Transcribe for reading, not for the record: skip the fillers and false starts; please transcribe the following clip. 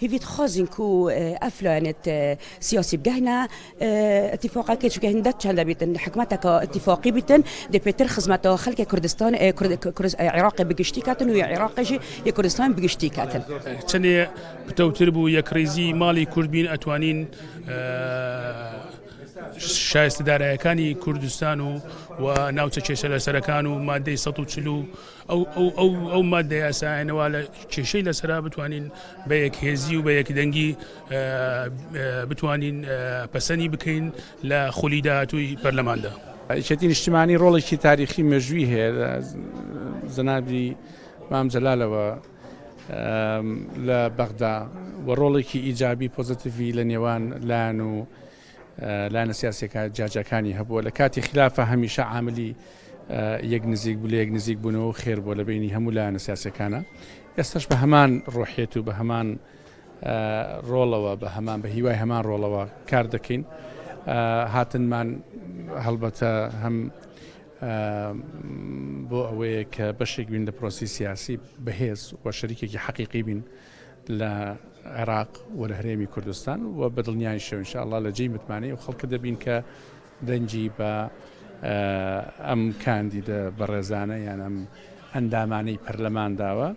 هيفيت خازن كو أفلانت سياسي بجهنا اتفاقا كيش بجهن دتشان لبيتن حكمتك اتفاقي بيتن دي بيتر خزمته خلق كردستان عراق بجشتيكاتن ويا عراق جي يا كردستان بجشتيكاتن. تني بتوتربو يا كريزي مالي كردبين أتوانين شایست دارایەکانی کوردستان و ناوچە کێشە لەسەرەکان و مادەی 140 ئەو مادەی یاسایانەوە لە کێشەی لەسەرا بتوانین بە یەکهێزی و بە یەکدەنگی بتوانین پەسەندی بکەین لە خولی داهاتووی پەرلەماندا. هەرێکەتی نیشتیمانی ڕۆڵێکی تاریخی مێژووی هەیە جەنابی مام جەلالەوە لە بەغدا و ڕۆڵێکی ئیجابی پۆزیتیڤی لە نێوان لایەن و لایەنە سیاسیەکان جاجەکانی هەبووە لە کاتی خلافە هەمیشە عاملی یەک نزیک بوو لە یەک نزیک بوونەوە خێر بووە لە بینی هەموو لایەنە سیاسیەکانە. ئێستاش بە هەمان ڕۆحیەت و بە هەمان ڕۆڵەوە بە هیوای هەمان ڕۆڵەوە کار دەکەین. هاتنمان هەڵبەتە هەم بۆ ئەوەیە کە بەشێک بین لە پرۆسی سیاسی بەهێز و شەریکێکی حەقیقی بین لە عێراق و لە هەرێمی کوردستان و بە دڵنیای شەو ئینشاءالله لە جێی متمانەی و خەڵکە دەبین کە دەنجی بە ئەم کاندیدە بەڕێزانە یان ئەم ئەندامانەی پەرلەمان داوە